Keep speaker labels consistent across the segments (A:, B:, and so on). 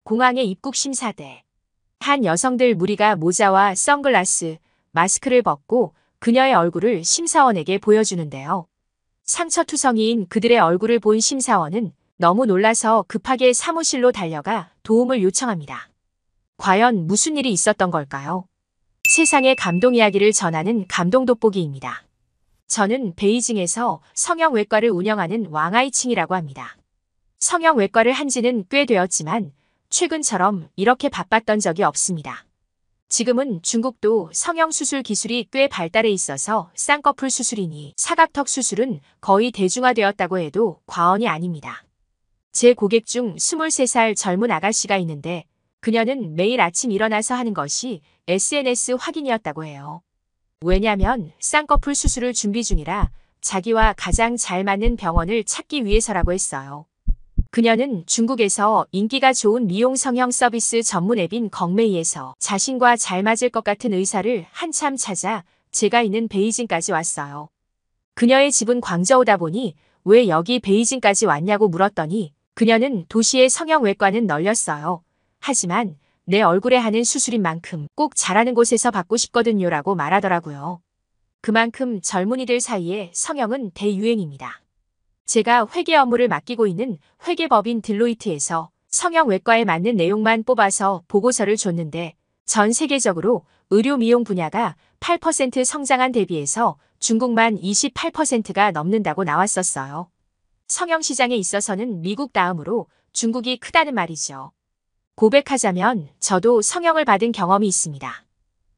A: 공항의 입국 심사대. 한 여성들 무리가 모자와 선글라스, 마스크를 벗고 그녀의 얼굴을 심사원에게 보여주는데요. 상처투성이인 그들의 얼굴을 본 심사원은 너무 놀라서 급하게 사무실로 달려가 도움을 요청합니다. 과연 무슨 일이 있었던 걸까요? 세상의 감동 이야기를 전하는 감동 돋보기입니다. 저는 베이징에서 성형외과를 운영하는 왕아이칭이라고 합니다. 성형외과를 한 지는 꽤 되었지만 최근처럼 이렇게 바빴던 적이 없습니다. 지금은 중국도 성형수술 기술이 꽤 발달해 있어서 쌍꺼풀 수술이니 사각턱 수술은 거의 대중화되었다고 해도 과언이 아닙니다. 제 고객 중 23살 젊은 아가씨가 있는데 그녀는 매일 아침 일어나서 하는 것이 SNS 확인이었다고 해요. 왜냐면 쌍꺼풀 수술을 준비 중이라 자기와 가장 잘 맞는 병원을 찾기 위해서라고 했어요. 그녀는 중국에서 인기가 좋은 미용 성형 서비스 전문 앱인 걱메이에서 자신과 잘 맞을 것 같은 의사를 한참 찾아 제가 있는 베이징까지 왔어요. 그녀의 집은 광저우다 보니 왜 여기 베이징까지 왔냐고 물었더니 그녀는 도시의 성형외과는 널렸어요. 하지만 내 얼굴에 하는 수술인 만큼 꼭 잘하는 곳에서 받고 싶거든요 라고 말하더라고요. 그만큼 젊은이들 사이에 성형은 대유행입니다. 제가 회계 업무를 맡기고 있는 회계법인 딜로이트에서 성형외과에 맞는 내용만 뽑아서 보고서를 줬는데 전 세계적으로 의료 미용 분야가 8% 성장한 대비해서 중국만 28%가 넘는다고 나왔었어요. 성형 시장에 있어서는 미국 다음으로 중국이 크다는 말이죠. 고백하자면 저도 성형을 받은 경험이 있습니다.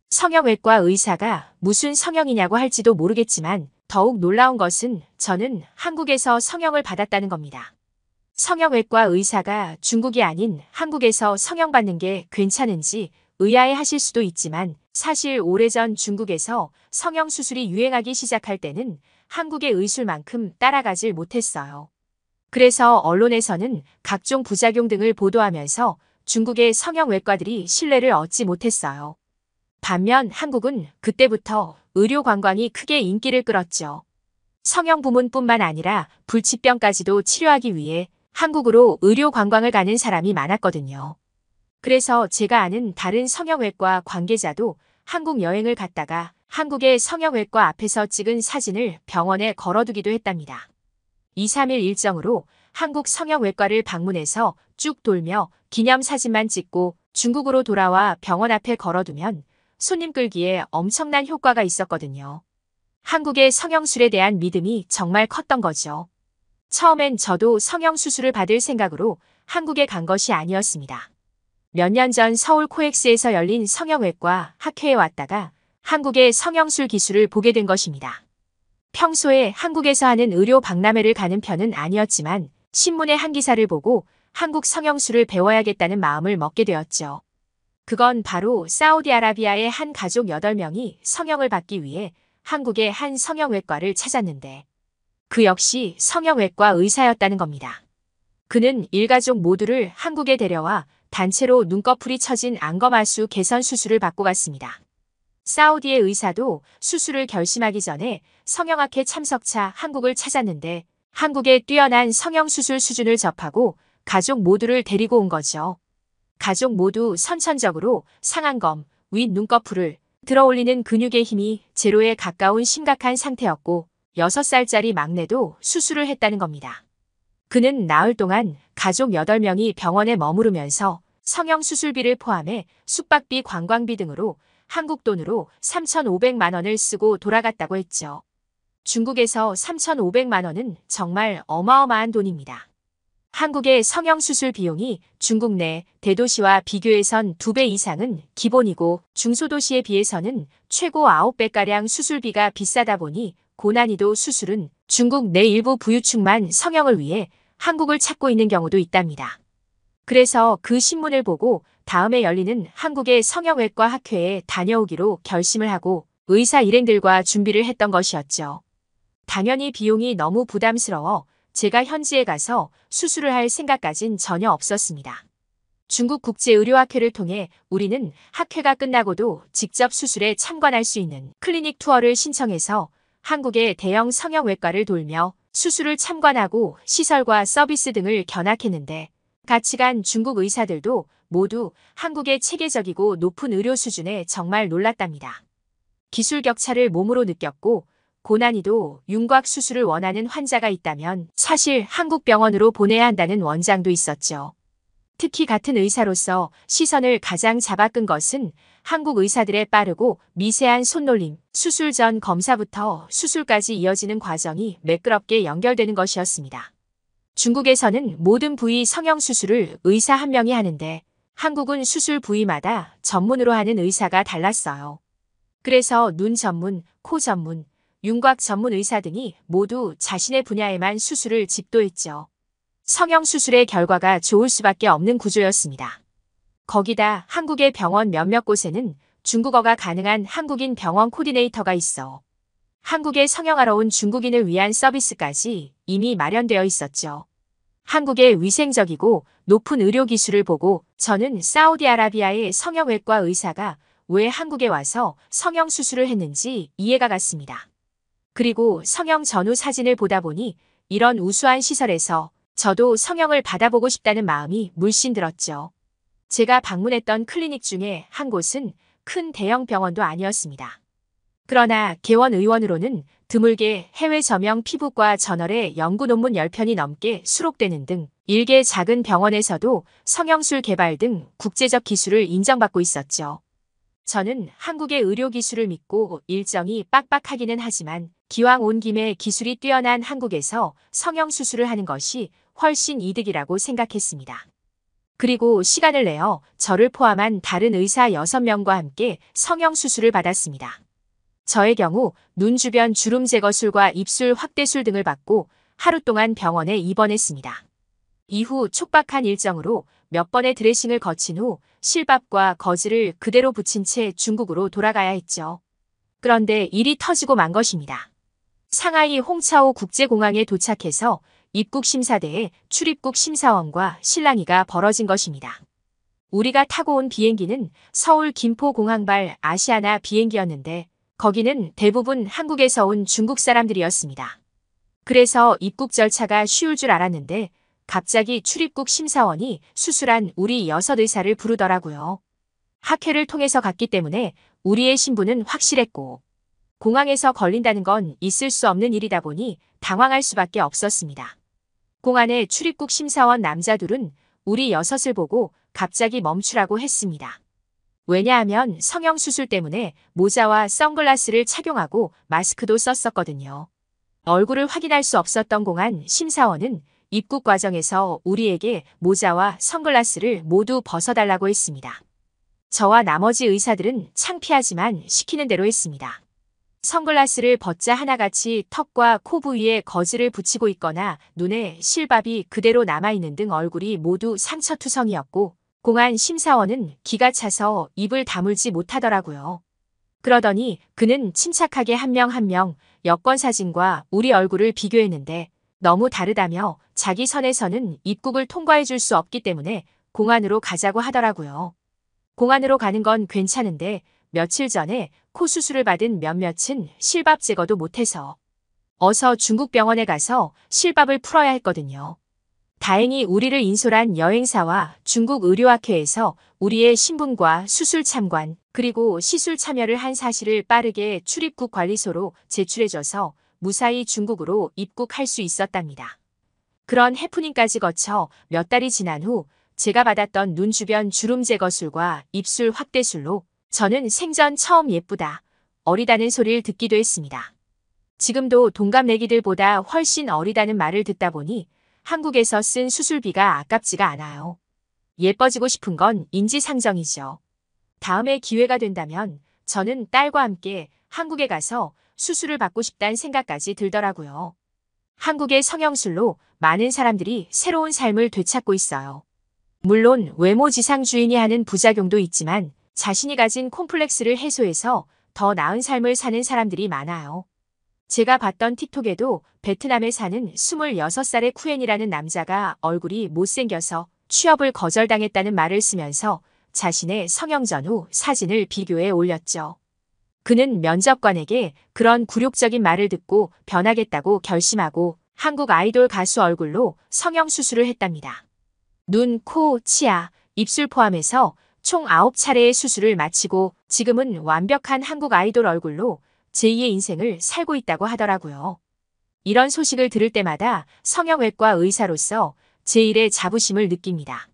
A: 성형외과 의사가 무슨 성형이냐고 할지도 모르겠지만 더욱 놀라운 것은 저는 한국에서 성형을 받았다는 겁니다. 성형외과 의사가 중국이 아닌 한국에서 성형받는 게 괜찮은지 의아해 하실 수도 있지만 사실 오래전 중국에서 성형수술이 유행하기 시작할 때는 한국의 의술만큼 따라가질 못했어요. 그래서 언론에서는 각종 부작용 등을 보도하면서 중국의 성형외과들이 신뢰를 얻지 못했어요. 반면 한국은 그때부터 의료 관광이 크게 인기를 끌었죠. 성형 부문뿐만 아니라 불치병까지도 치료하기 위해 한국으로 의료 관광을 가는 사람이 많았거든요. 그래서 제가 아는 다른 성형외과 관계자도 한국 여행을 갔다가 한국의 성형외과 앞에서 찍은 사진을 병원에 걸어두기도 했답니다. 2, 3일 일정으로 한국 성형외과를 방문해서 쭉 돌며 기념사진만 찍고 중국으로 돌아와 병원 앞에 걸어두면 손님 끌기에 엄청난 효과가 있었거든요. 한국의 성형술에 대한 믿음이 정말 컸던 거죠. 처음엔 저도 성형수술을 받을 생각으로 한국에 간 것이 아니었습니다. 몇 년 전 서울 코엑스에서 열린 성형외과 학회에 왔다가 한국의 성형술 기술을 보게 된 것입니다. 평소에 한국에서 하는 의료 박람회를 가는 편은 아니었지만 신문의 한 기사를 보고 한국 성형술을 배워야겠다는 마음을 먹게 되었죠. 그건 바로 사우디아라비아의 한 가족 8명이 성형을 받기 위해 한국의 한 성형외과를 찾았는데 그 역시 성형외과 의사였다는 겁니다. 그는 일가족 모두를 한국에 데려와 단체로 눈꺼풀이 처진 안검하수 개선 수술을 받고 갔습니다. 사우디의 의사도 수술을 결심하기 전에 성형학회 참석차 한국을 찾았는데 한국의 뛰어난 성형수술 수준을 접하고 가족 모두를 데리고 온 거죠. 가족 모두 선천적으로 상안검, 윗 눈꺼풀을 들어올리는 근육의 힘이 제로에 가까운 심각한 상태였고 6살짜리 막내도 수술을 했다는 겁니다. 그는 나흘 동안 가족 8명이 병원에 머무르면서 성형수술비를 포함해 숙박비, 관광비 등으로 한국 돈으로 3,500만 원을 쓰고 돌아갔다고 했죠. 중국에서 3,500만 원은 정말 어마어마한 돈입니다. 한국의 성형수술 비용이 중국 내 대도시와 비교해선 2배 이상은 기본이고 중소도시에 비해서는 최고 9배가량 수술비가 비싸다 보니 고난이도 수술은 중국 내 일부 부유층만 성형을 위해 한국을 찾고 있는 경우도 있답니다. 그래서 그 신문을 보고 다음에 열리는 한국의 성형외과 학회에 다녀오기로 결심을 하고 의사 일행들과 준비를 했던 것이었죠. 당연히 비용이 너무 부담스러워 제가 현지에 가서 수술을 할 생각까진 전혀 없었습니다. 중국 국제의료학회를 통해 우리는 학회가 끝나고도 직접 수술에 참관할 수 있는 클리닉 투어를 신청해서 한국의 대형 성형외과를 돌며 수술을 참관하고 시설과 서비스 등을 견학했는데 같이 간 중국 의사들도 모두 한국의 체계적이고 높은 의료 수준에 정말 놀랐답니다. 기술 격차를 몸으로 느꼈고 고난이도 윤곽 수술을 원하는 환자가 있다면 사실 한국 병원으로 보내야 한다는 원장도 있었죠. 특히 같은 의사로서 시선을 가장 잡아끈 것은 한국 의사들의 빠르고 미세한 손놀림, 수술 전 검사부터 수술까지 이어지는 과정이 매끄럽게 연결되는 것이었습니다. 중국에서는 모든 부위 성형수술을 의사 한 명이 하는데 한국은 수술 부위마다 전문으로 하는 의사가 달랐어요. 그래서 눈 전문, 코 전문, 윤곽 전문 의사 등이 모두 자신의 분야에만 수술을 집도했죠. 성형수술의 결과가 좋을 수밖에 없는 구조였습니다. 거기다 한국의 병원 몇몇 곳에는 중국어가 가능한 한국인 병원 코디네이터가 있어 한국에 성형하러 온 중국인을 위한 서비스까지 이미 마련되어 있었죠. 한국의 위생적이고 높은 의료 기술을 보고 저는 사우디아라비아의 성형외과 의사가 왜 한국에 와서 성형수술을 했는지 이해가 갔습니다. 그리고 성형 전후 사진을 보다 보니 이런 우수한 시설에서 저도 성형을 받아보고 싶다는 마음이 물씬 들었죠. 제가 방문했던 클리닉 중에 한 곳은 큰 대형 병원도 아니었습니다. 그러나 개원 의원으로는 드물게 해외 저명 피부과 저널에 연구 논문 10편이 넘게 수록되는 등 일개 작은 병원에서도 성형술 개발 등 국제적 기술을 인정받고 있었죠. 저는 한국의 의료 기술을 믿고 일정이 빡빡하기는 하지만 기왕 온 김에 기술이 뛰어난 한국에서 성형수술을 하는 것이 훨씬 이득이라고 생각했습니다. 그리고 시간을 내어 저를 포함한 다른 의사 6명과 함께 성형수술을 받았습니다. 저의 경우 눈 주변 주름 제거술과 입술 확대술 등을 받고 하루 동안 병원에 입원했습니다. 이후 촉박한 일정으로 몇 번의 드레싱을 거친 후 실밥과 거즈를 그대로 붙인 채 중국으로 돌아가야 했죠. 그런데 일이 터지고 만 것입니다. 상하이 홍차오 국제공항에 도착해서 입국 심사대에 출입국 심사원과 실랑이가 벌어진 것입니다. 우리가 타고 온 비행기는 서울 김포공항발 아시아나 비행기였는데 거기는 대부분 한국에서 온 중국 사람들이었습니다. 그래서 입국 절차가 쉬울 줄 알았는데 갑자기 출입국 심사원이 수술한 우리 6 의사를 부르더라고요. 학회를 통해서 갔기 때문에 우리의 신분은 확실했고 공항에서 걸린다는 건 있을 수 없는 일이다 보니 당황할 수밖에 없었습니다. 공안의 출입국 심사원 남자 둘은 우리 6을 보고 갑자기 멈추라고 했습니다. 왜냐하면 성형수술 때문에 모자와 선글라스를 착용하고 마스크도 썼었거든요. 얼굴을 확인할 수 없었던 공안 심사원은 입국 과정에서 우리에게 모자와 선글라스를 모두 벗어달라고 했습니다. 저와 나머지 의사들은 창피하지만 시키는 대로 했습니다. 선글라스를 벗자 하나같이 턱과 코 부위에 거즈를 붙이고 있거나 눈에 실밥이 그대로 남아있는 등 얼굴이 모두 상처투성이었고 공안 심사원은 기가 차서 입을 다물지 못하더라고요. 그러더니 그는 침착하게 한 명 한 명 여권 사진과 우리 얼굴을 비교했는데 너무 다르다며 자기 선에서는 입국을 통과해 줄 수 없기 때문에 공안으로 가자고 하더라고요. 공안으로 가는 건 괜찮은데 며칠 전에 코 수술을 받은 몇몇은 실밥 제거도 못해서 어서 중국 병원에 가서 실밥을 풀어야 했거든요. 다행히 우리를 인솔한 여행사와 중국 의료학회에서 우리의 신분과 수술 참관 그리고 시술 참여를 한 사실을 빠르게 출입국 관리소로 제출해줘서 무사히 중국으로 입국할 수 있었답니다. 그런 해프닝까지 거쳐 몇 달이 지난 후 제가 받았던 눈 주변 주름 제거술과 입술 확대술로 저는 생전 처음 예쁘다, 어리다는 소리를 듣기도 했습니다. 지금도 동갑내기들보다 훨씬 어리다는 말을 듣다 보니 한국에서 쓴 수술비가 아깝지가 않아요. 예뻐지고 싶은 건 인지상정이죠. 다음에 기회가 된다면 저는 딸과 함께 한국에 가서 수술을 받고 싶다는 생각까지 들더라고요. 한국의 성형술로 많은 사람들이 새로운 삶을 되찾고 있어요. 물론 외모 지상주의니 하는 부작용도 있지만 자신이 가진 콤플렉스를 해소해서 더 나은 삶을 사는 사람들이 많아요. 제가 봤던 틱톡에도 베트남에 사는 26살의 쿠엔이라는 남자가 얼굴이 못생겨서 취업을 거절당했다는 말을 쓰면서 자신의 성형 전후 사진을 비교해 올렸죠. 그는 면접관에게 그런 굴욕적인 말을 듣고 변하겠다고 결심하고 한국 아이돌 가수 얼굴로 성형수술을 했답니다. 눈, 코, 치아, 입술 포함해서 총 9차례의 수술을 마치고 지금은 완벽한 한국 아이돌 얼굴로 제2의 인생을 살고 있다고 하더라고요. 이런 소식을 들을 때마다 성형외과 의사로서 제1의 자부심을 느낍니다.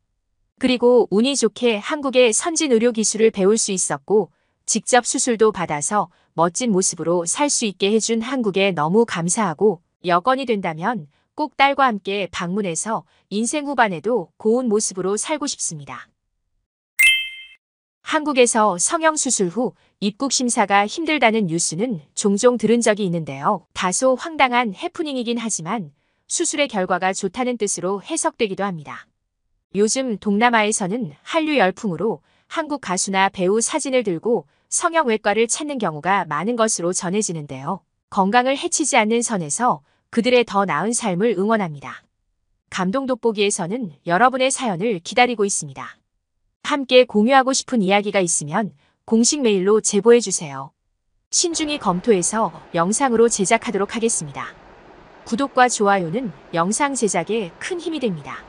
A: 그리고 운이 좋게 한국의 선진 의료 기술을 배울 수 있었고 직접 수술도 받아서 멋진 모습으로 살 수 있게 해준 한국에 너무 감사하고 여건이 된다면 꼭 딸과 함께 방문해서 인생 후반에도 고운 모습으로 살고 싶습니다. 한국에서 성형수술 후 입국 심사가 힘들다는 뉴스는 종종 들은 적이 있는데요. 다소 황당한 해프닝이긴 하지만 수술의 결과가 좋다는 뜻으로 해석되기도 합니다. 요즘 동남아에서는 한류 열풍으로 한국 가수나 배우 사진을 들고 성형외과를 찾는 경우가 많은 것으로 전해지는데요. 건강을 해치지 않는 선에서 그들의 더 나은 삶을 응원합니다. 감동 돋보기에서는 여러분의 사연을 기다리고 있습니다. 함께 공유하고 싶은 이야기가 있으면 공식 메일로 제보해주세요. 신중히 검토해서 영상으로 제작하도록 하겠습니다. 구독과 좋아요는 영상 제작에 큰 힘이 됩니다.